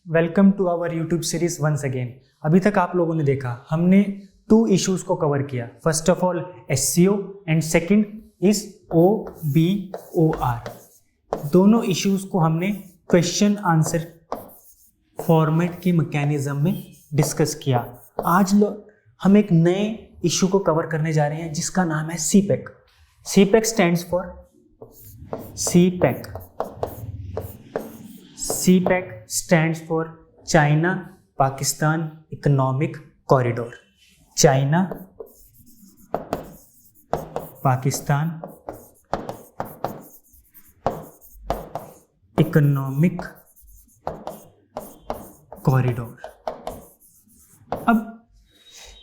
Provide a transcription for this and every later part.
Welcome to our YouTube series once again. अभी तक आप लोगों ने देखा हमने 2 इश्यूज को कवर किया। First of all SCO and second is OBOR। दोनों इश्यूज को हमने क्वेश्चन आंसर फॉर्मेट के मैकेनिज्म में डिस्कस किया। आज हम एक नए इशू को कवर करने जा रहे हैं जिसका नाम है CPEC। CPEC stands for CPEC stands for China Pakistan Economic Corridor। China Pakistan Economic Corridor। अब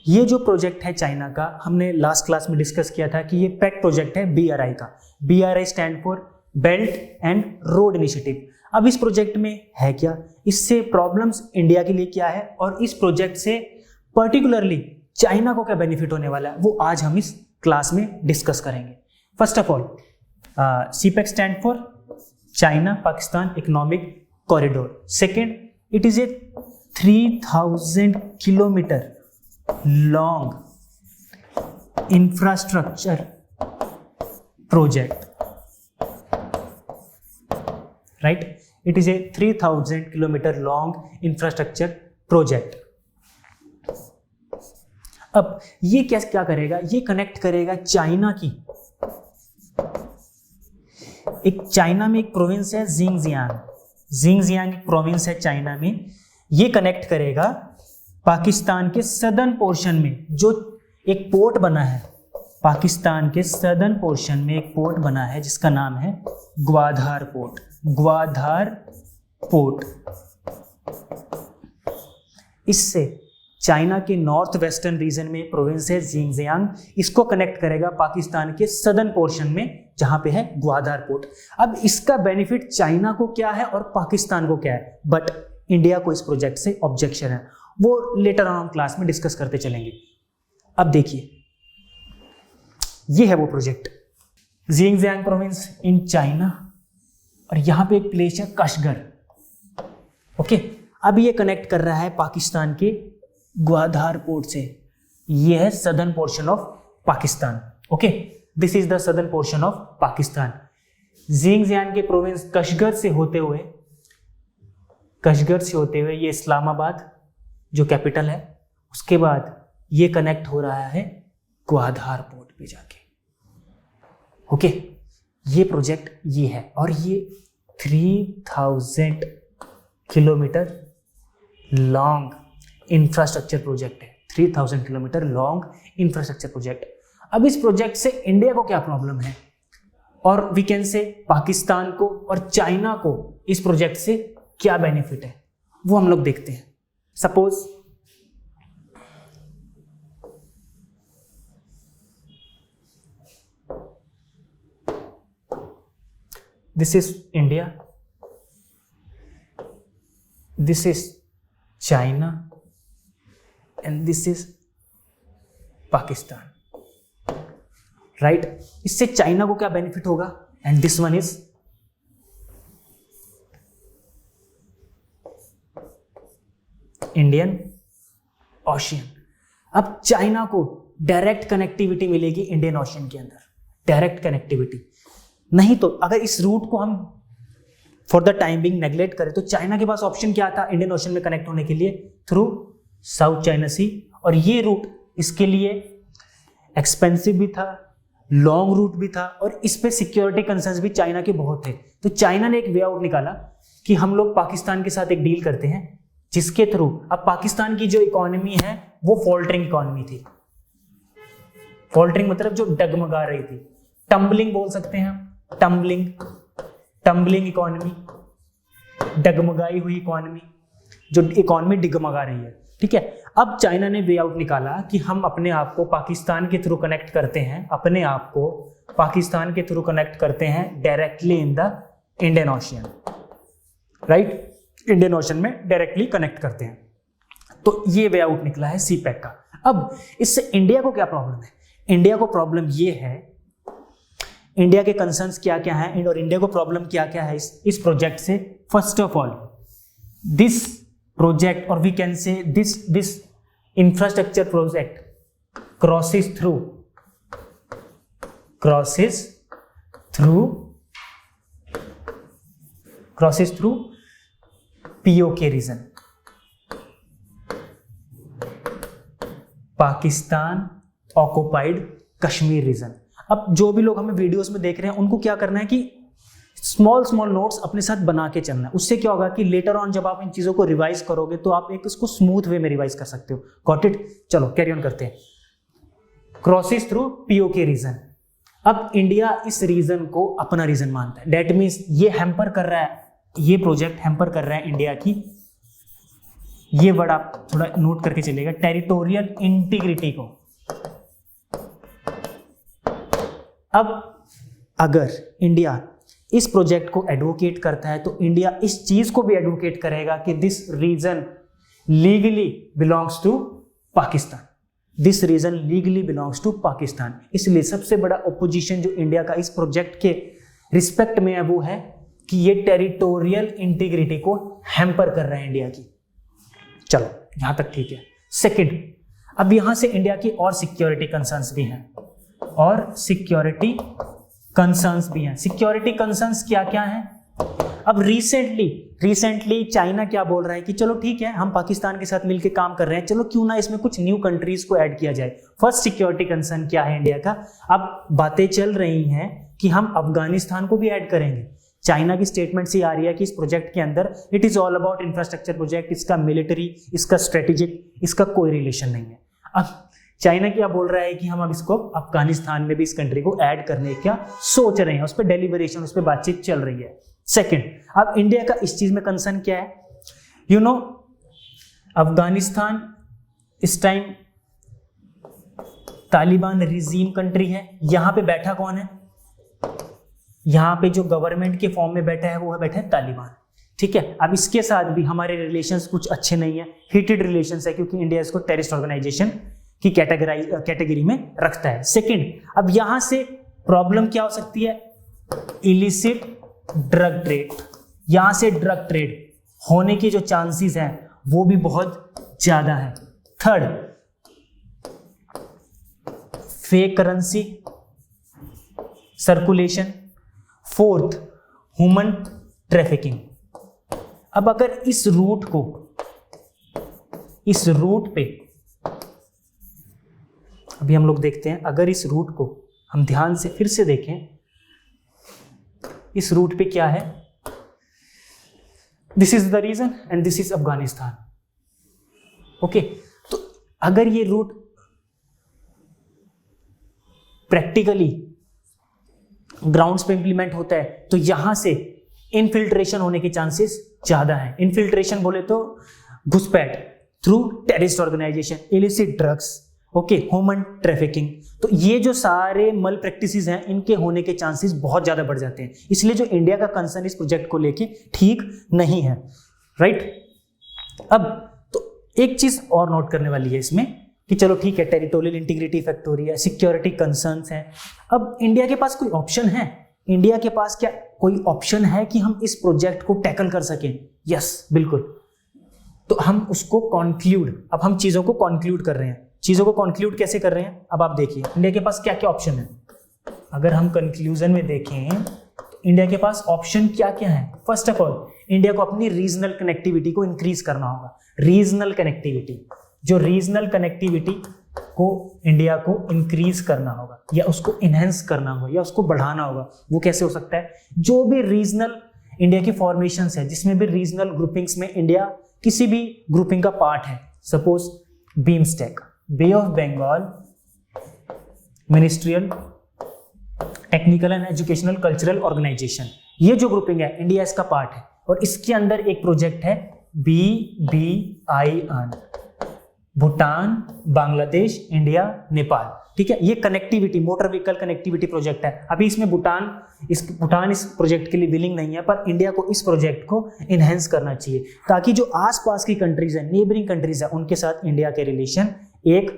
ये जो प्रोजेक्ट है चाइना का, हमने लास्ट क्लास में डिस्कस किया था कि ये पेट प्रोजेक्ट है BRI का। BRI stand for belt and road initiative. अब इस प्रोजेक्ट में है क्या, इससे प्रॉब्लम्स इंडिया के लिए क्या है और इस प्रोजेक्ट से पर्टिकुलरली चाइना को क्या बेनिफिट होने वाला है, वो आज हम इस क्लास में डिस्कस करेंगे। First of all CPEC stand for China Pakistan economic corridor. Second, it is a 3000 kilometre long infrastructure project, right? It is a 3000 kilometer long infrastructure project। अब ये क्या करेगा, ये कनेक्ट करेगा चाइना की चाइना में एक प्रोविंस है जिंगजियांग एक प्रोविंस है चाइना में। ये कनेक्ट करेगा पाकिस्तान के सदर्न पोर्शन में जो एक पोर्ट बना है। पाकिस्तान के सदर्न पोर्शन में एक पोर्ट बना है जिसका नाम है ग्वादर पोर्ट। इससे चाइना के नॉर्थ वेस्टर्न रीजन में प्रोविंस है जिंगजियांग, इसको कनेक्ट करेगा पाकिस्तान के सदर्न पोर्शन में जहां पे है ग्वादर पोर्ट। अब इसका बेनिफिट चाइना को क्या है और पाकिस्तान को क्या है, बट इंडिया को इस प्रोजेक्ट से ऑब्जेक्शन है, वो लेटर ऑन क्लास में डिस्कस करते चलेंगे। अब देखिए, ये है वो project, Xinjiang province in China, और यहां पे एक प्लेस है कशगर। ओके, अब ये कनेक्ट कर रहा है पाकिस्तान के ग्वादर पोर्ट से। ये है southern portion of Pakistan. Okay, this is the southern portion of Pakistan. Xinjiang के प्रोविंस कशगर से होते हुए ये इस्लामाबाद जो कैपिटल है, उसके बाद ये कनेक्ट हो रहा है ग्वादर पोर्ट पे जाके। ओके, ये प्रोजेक्ट ये है और ये 3000 किलोमीटर लॉन्ग इंफ्रास्ट्रक्चर प्रोजेक्ट है। 3000 किलोमीटर लॉन्ग इंफ्रास्ट्रक्चर प्रोजेक्ट। अब इस प्रोजेक्ट से इंडिया को क्या प्रॉब्लम है और वी कैन से पाकिस्तान को और चाइना को इस प्रोजेक्ट से क्या बेनिफिट है, वो हम लोग देखते हैं। Suppose this is India, this is China and this is Pakistan, right? इससे चाइना को क्या बेनिफिट होगा, and this one is Indian ocean. अब चाइना को डायरेक्ट कनेक्टिविटी मिलेगी इंडियन ओशियन के अंदर, डायरेक्ट कनेक्टिविटी। नहीं तो अगर इस रूट को हम for the time being neglect करें तो चाइना के पास ऑप्शन क्या था इंडियन ओशन में कनेक्ट होने के लिए, थ्रू साउथ चाइना सी, और ये रूट इसके लिए एक्सपेंसिव भी था, लॉन्ग रूट भी था, और इस पे सिक्योरिटी कंसर्न्स भी चाइना के बहुत थे। तो चाइना ने एक वे आउट निकाला कि हम लोग पाकिस्तान के साथ एक डील करते हैं जिसके थ्रू अब पाकिस्तान की जो इकोनॉमी है वो फॉल्टरिंग इकोनॉमी थी। फॉल्टरिंग मतलब जो डगमगा रही थी, टम्बलिंग बोल सकते हैं, टम्बलिंग इकोनॉमी, डगमगाई हुई इकोनॉमी, जो इकोनॉमी डगमगा रही है। ठीक है, अब चाइना ने वे आउट निकाला कि हम अपने आप को पाकिस्तान के थ्रू कनेक्ट करते हैं, directly in the Indian ocean, right? Indian ocean में डायरेक्टली कनेक्ट करते हैं। तो ये वे आउट निकला है CPEC का। अब इससे इंडिया को क्या प्रॉब्लम है? इंडिया को प्रॉब्लम ये है, इंडिया के कंसर्न्स क्या क्या है और इंडिया को प्रॉब्लम क्या क्या है इस प्रोजेक्ट से। First of all, this project, or we can say this infrastructure project crosses through POK region, Pakistan occupied Kashmir region. अब जो भी लोग हमें वीडियोस में देख रहे हैं उनको क्या करना है कि स्मॉल नोट्स अपने साथ बना के चलना है। उससे क्या होगा कि लेटर ऑन जब आप इन चीजों को रिवाइज करोगे तो आप एक इसको स्मूथ वे में रिवाइज कर सकते हो। Got it? चलो कैरी ऑन करते हैं। Crosses through POK region. अब इंडिया इस रीजन को अपना रीजन मानता है। दैट मीन्स ये हैम्पर कर रहा है, ये प्रोजेक्ट हैम्पर कर रहा है इंडिया की, ये वर्ड आप थोड़ा नोट करके चलिएगा, टेरिटोरियल इंटीग्रिटी को। अब अगर इंडिया इस प्रोजेक्ट को एडवोकेट करता है तो इंडिया इस चीज को भी एडवोकेट करेगा कि this region legally belongs to Pakistan, this region legally belongs to Pakistan. इसलिए सबसे बड़ा ओपोजिशन जो इंडिया का इस प्रोजेक्ट के रिस्पेक्ट में है वो है कि ये टेरिटोरियल इंटीग्रिटी को हैम्पर कर रहा है इंडिया की। चलो यहां तक ठीक है। सेकंड, अब यहां से इंडिया की और सिक्योरिटी कंसर्न्स भी हैं, और सिक्योरिटी कंसर्न्स भी हैं। सिक्योरिटी कंसर्न्स क्या क्या हैं? अब रिसेंटली चाइना क्या बोल रहा है कि चलो ठीक है, हम पाकिस्तान के साथ मिलकर काम कर रहे हैं, चलो क्यों ना इसमें कुछ न्यू कंट्रीज को ऐड किया जाए। फर्स्ट सिक्योरिटी कंसर्न क्या है इंडिया का? अब बातें चल रही हैं कि हम अफगानिस्तान को भी ऐड करेंगे। चाइना की स्टेटमेंट से आ रही है कि इस प्रोजेक्ट के अंदर it is all about infrastructure project, इसका मिलिट्री, इसका स्ट्रेटेजिक, इसका कोई रिलेशन नहीं है। अब चाइना क्या बोल रहा है कि हम अब इसको अफगानिस्तान में भी इस कंट्री को ऐड करने का सोच रहे हैं, उस पर डेलिबरेशन, उस पर बातचीत चल रही है। सेकंड, अब इंडिया का इस चीज में कंसर्न क्या है? यू नो, अफगानिस्तान इस टाइम तालिबान रिजीम कंट्री है। यहां पे बैठा कौन है? यहां पे जो गवर्नमेंट के फॉर्म में बैठा है वो है, बैठा है तालिबान। ठीक है, अब इसके साथ भी हमारे रिलेशंस कुछ अच्छे नहीं है, हीटेड रिलेशंस है, क्योंकि इंडिया इसको टेररिस्ट ऑर्गेनाइजेशन की कैटेगरी में रखता है। सेकंड, अब यहां से प्रॉब्लम क्या हो सकती है? Illicit drug trade. यहां से ड्रग ट्रेड होने के जो चांसेस हैं वो भी बहुत ज्यादा है। Third, fake currency circulation. Fourth, human trafficking. अब अगर इस रूट पे अभी हम लोग देखते हैं, अगर इस रूट को हम ध्यान से फिर से देखें, इस रूट पे क्या है? This is the region and this is Afghanistan. Okay, तो अगर ये रूट प्रैक्टिकली ग्राउंड्स पे इंप्लीमेंट होता है तो यहां से इनफिल्ट्रेशन होने के चांसेस ज्यादा हैं। इनफिल्ट्रेशन बोले तो घुसपैठ through terrorist organisation, illicit drugs, okay, human trafficking. तो ये जो सारे मल प्रैक्टिसेस हैं इनके होने के चांसेस बहुत ज्यादा बढ़ जाते हैं। इसलिए जो इंडिया का कंसर्न इस प्रोजेक्ट को लेके ठीक नहीं है, राइट? अब तो एक चीज और नोट करने वाली है इसमें कि चलो ठीक है, टेरिटोरियल इंटीग्रिटी इफेक्ट हो रही है, सिक्योरिटी कंसर्न्स हैं। अब इंडिया के पास कोई ऑप्शन है? इंडिया के पास क्या कोई ऑप्शन है कि हम इस प्रोजेक्ट को टैकल कर सकें? यस, बिल्कुल। तो हम उसको अब हम चीजों को कॉन्क्लूड कर रहे हैं। चीजों को कॉन्क्लूड कैसे कर रहे हैं? अब आप देखिए इंडिया के पास क्या क्या ऑप्शन है। अगर हम कंक्लूजन में देखें तो इंडिया के पास ऑप्शन क्या क्या है? फर्स्ट ऑफ ऑल, इंडिया को अपनी रीजनल कनेक्टिविटी को इंक्रीज करना होगा। रीजनल कनेक्टिविटी को इंडिया को इंक्रीज करना होगा, या उसको इनहेंस करना होगा, या उसको बढ़ाना होगा। वो कैसे हो सकता है? जो भी रीजनल इंडिया की फॉर्मेशंस है, जिसमें भी रीजनल ग्रुपिंग्स में इंडिया किसी भी ग्रुपिंग का पार्ट है, suppose BIMSTEC, bay of Bengal ministerial technical and educational cultural organisation, ये जो ग्रुपिंग है इंडिया इसका पार्ट है। और इसके अंदर एक प्रोजेक्ट है BBIN, भूटान, बांग्लादेश, इंडिया, नेपाल। ठीक है, ये connectivity, motor vehicle connectivity project है। अभी इसमें भूटान इस प्रोजेक्ट के लिए विलिंग नहीं है, पर इंडिया को इस प्रोजेक्ट को इनहेंस करना चाहिए ताकि जो आसपास की कंट्रीज है, नेबरिंग कंट्रीज है, उनके साथ इंडिया के रिलेशन एक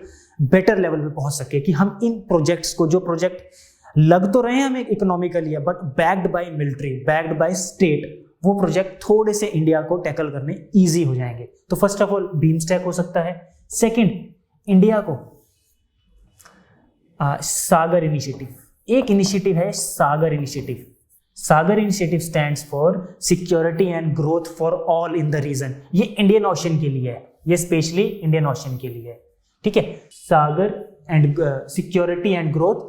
बेटर लेवल पे पहुंच सके। कि हम इन प्रोजेक्ट्स को, जो प्रोजेक्ट लग तो रहे हैं हमें इकोनॉमिकली है, but backed by military, backed by state, वो प्रोजेक्ट थोड़े से इंडिया को टैकल करने ईजी हो जाएंगे। तो फर्स्ट ऑफ ऑल बीमस्टैक हो सकता है। सेकेंड, इंडिया को सागर इनिशिएटिव, एक इनिशिएटिव है SAGAR initiative. SAGAR initiative stands for security and growth for all in the region. ये इंडियन ओशन के लिए है, ये स्पेशली इंडियन ओशन के लिए है, ठीक है। SAGAR and security and growth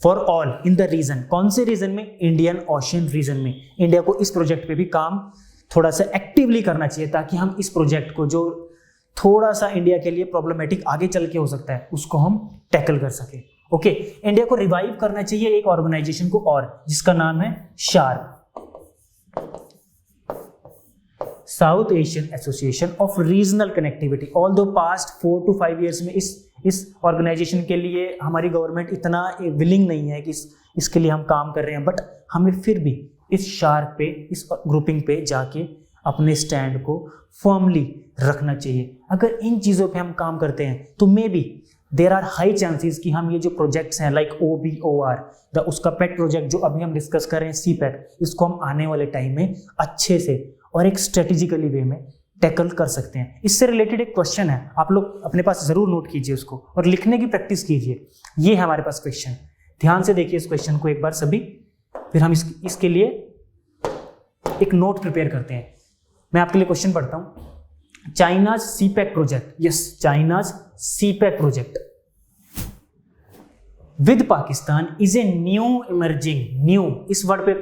for all in the region. कौन से रीजन में? इंडियन ओशन रीजन में। इंडिया को इस प्रोजेक्ट पे भी काम थोड़ा सा एक्टिवली करना चाहिए ताकि हम इस प्रोजेक्ट को, जो थोड़ा सा इंडिया के लिए प्रॉब्लमेटिक आगे चल के हो सकता है, उसको हम टैकल कर सके। ओके, इंडिया को रिवाइव करना चाहिए एक ऑर्गेनाइजेशन को और, जिसका नाम है sharp, south Asian association of regional connectivity. Although past 4 to 5 years में इस ऑर्गेनाइजेशन के लिए हमारी गवर्नमेंट इतना विलिंग नहीं है कि इसके लिए हम काम कर रहे हैं, बट हमें फिर भी इस शार्प पे, इस ग्रुपिंग पे जाके अपने स्टैंड को फर्मली रखना चाहिए। अगर इन चीज़ों पे हम काम करते हैं तो maybe there are high chances कि हम ये जो प्रोजेक्ट्स हैं लाइक OBOR, उसका पेट प्रोजेक्ट जो अभी हम डिस्कस कर रहे हैं CPET, इसको हम आने वाले टाइम में अच्छे से और एक स्ट्रेटेजिकली वे में टैकल कर सकते हैं। इससे रिलेटेड एक क्वेश्चन है, आप लोग अपने पास जरूर नोट कीजिए उसको और लिखने की प्रैक्टिस कीजिए। ये है हमारे पास क्वेश्चन, ध्यान से देखिए इस क्वेश्चन को एक बार सभी, फिर हम इसके लिए एक नोट प्रिपेयर करते हैं। मैं आपके लिए क्वेश्चन पढ़ता हूं। China's CPEC project, yes, China's CPEC project with Pakistan is a new emerging, new, इस वर्ड पे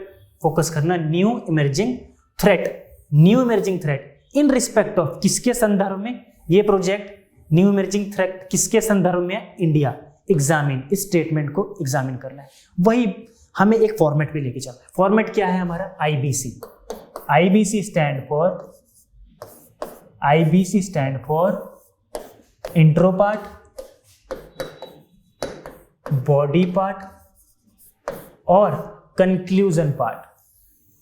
फोकस करना, new emerging threat, new emerging threat in respect of, किसके संदर्भ में? ये प्रोजेक्ट न्यू इमर्जिंग थ्रेट किसके संदर्भ में है? इंडिया। एग्जामिन, इस स्टेटमेंट को एग्जामिन करना है, वही हमें एक फॉर्मेट पे लेके चलना है। फॉर्मेट क्या है हमारा? IBC। IBC stand for intro part, body part और कंक्लूजन पार्ट।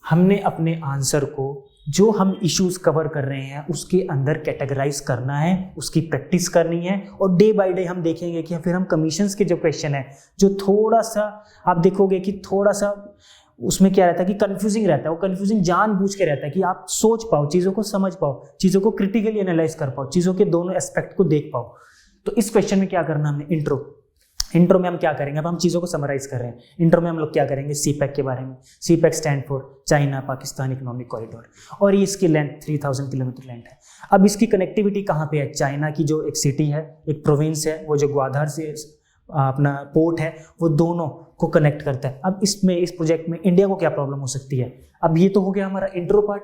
हमने अपने आंसर को, जो हम इश्यूज कवर कर रहे हैं, उसके अंदर कैटेगराइज करना है, उसकी प्रैक्टिस करनी है, और डे बाय डे हम देखेंगे कि फिर हम कमीशंस के जो क्वेश्चन है, जो थोड़ा सा आप देखोगे कि थोड़ा सा उसमें क्या रहता है कि कंफ्यूजिंग रहता है, वो कंफ्यूजिंग जानबूझ के रहता है कि आप सोच पाओ, चीज़ों को समझ पाओ, चीज़ों को क्रिटिकली एनालाइज कर पाओ, चीज़ों के दोनों एस्पेक्ट को देख पाओ। तो इस क्वेश्चन में क्या करना हमने? इंट्रो में हम क्या करेंगे? अब हम चीज़ों को समराइज कर रहे हैं। इंट्रो में हम लोग क्या करेंगे? CPEC के बारे में। CPEC stand for China Pakistan economic corridor, और ये इसकी लेंथ 3000 किलोमीटर लेंथ है। अब इसकी कनेक्टिविटी कहाँ पे है? चाइना की जो एक सिटी है, एक प्रोविंस है, वो जो ग्वादर से अपना पोर्ट है, वो दोनों को कनेक्ट करता है। अब इसमें, इस प्रोजेक्ट में इंडिया को क्या प्रॉब्लम हो सकती है? अब ये तो हो गया हमारा इंट्रो पार्ट,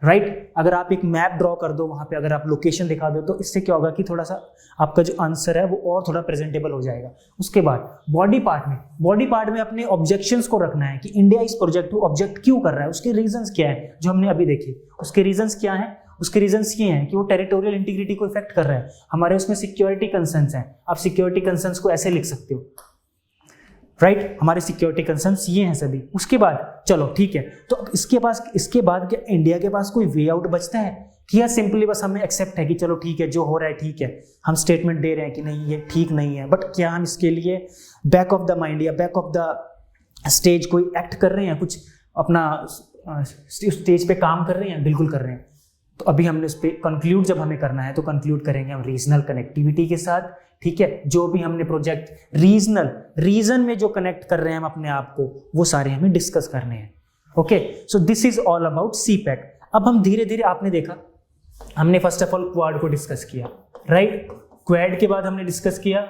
राइट। अगर आप एक मैप ड्रॉ कर दो, वहाँ पे अगर आप लोकेशन दिखा दो, तो इससे क्या होगा कि थोड़ा सा आपका जो आंसर है वो और थोड़ा प्रेजेंटेबल हो जाएगा। उसके बाद बॉडी पार्ट में अपने ऑब्जेक्शंस को रखना है कि इंडिया इस प्रोजेक्ट को ऑब्जेक्ट क्यों कर रहा है, उसके रीजंस क्या है, जो हमने अभी देखे उसके रीजंस क्या है। उसके रीजंस ये हैं कि वो टेरिटोरियल इंटीग्रिटी को इफेक्ट कर रहा है, हमारे उसमें सिक्योरिटी कंसर्न्स हैं। आप सिक्योरिटी कंसर्न्स को ऐसे लिख सकते हो, राइट, हमारे सिक्योरिटी कंसर्न्स ये हैं सभी। उसके बाद चलो ठीक है, तो इसके बाद क्या इंडिया के पास कोई वे आउट बचता है कि या सिंपली बस हमें एक्सेप्ट है कि चलो ठीक है, जो हो रहा है ठीक है, हम स्टेटमेंट दे रहे हैं कि नहीं ये ठीक नहीं है, बट क्या हम इसके लिए बैक ऑफ द माइंड या बैक ऑफ द स्टेज कोई एक्ट कर रहे हैं, कुछ अपना स्टेज पे काम कर रहे हैं? बिल्कुल कर रहे हैं। तो अभी हमने उस पर कंक्लूड जब हमें करना है तो कंक्लूड करेंगे हम रीजनल कनेक्टिविटी के साथ, ठीक है। जो भी हमने प्रोजेक्ट रीजन में जो कनेक्ट कर रहे हैं हम अपने आप को, वो सारे हमें डिस्कस करने हैं। Okay, so this is all about CPEC। अब हम धीरे धीरे, आपने देखा हमने फर्स्ट ऑफ ऑल क्वाड को डिस्कस किया, राइट। क्वाड के बाद हमने डिस्कस किया,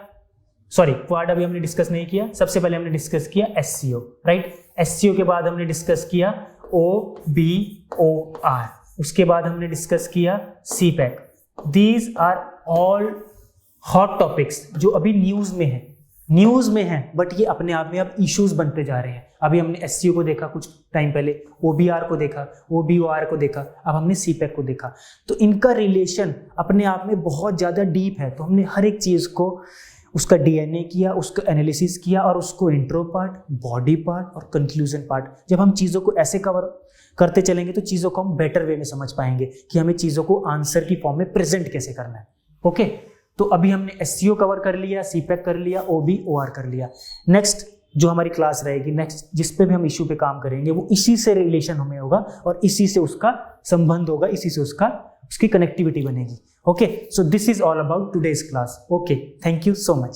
सॉरी क्वाड अभी हमने डिस्कस नहीं किया, सबसे पहले हमने डिस्कस किया SCO, राइट। SCO के बाद हमने डिस्कस किया OBOR, उसके बाद हमने डिस्कस किया CPEC। These are all hot topics जो अभी न्यूज में है, बट ये अपने आप में अब इश्यूज बनते जा रहे हैं। अभी हमने SCO को देखा कुछ टाइम पहले, OBR को देखा, OBOR को देखा, अब हमने CPEC को देखा। तो इनका रिलेशन अपने आप में बहुत ज़्यादा डीप है। तो हमने हर एक चीज़ को, उसका DNA किया, उसका एनालिसिस किया, और उसको इंट्रो पार्ट, बॉडी पार्ट और कंक्लूजन पार्ट, जब हम चीज़ों को ऐसे कवर करते चलेंगे तो चीज़ों को हम बेटर वे में समझ पाएंगे कि हमें चीज़ों को आंसर की फॉर्म में प्रेजेंट कैसे करना है। ओके, तो अभी हमने SCO कवर कर लिया, CPEC कर लिया, OBOR कर लिया। नेक्स्ट जो हमारी क्लास रहेगी नेक्स्ट, जिस पे भी हम इश्यू पे काम करेंगे, वो इसी से रिलेशन हमें होगा और इसी से उसका संबंध होगा, इसी से उसकी कनेक्टिविटी बनेगी। Okay, so this is all about today's class. Okay, thank you so much.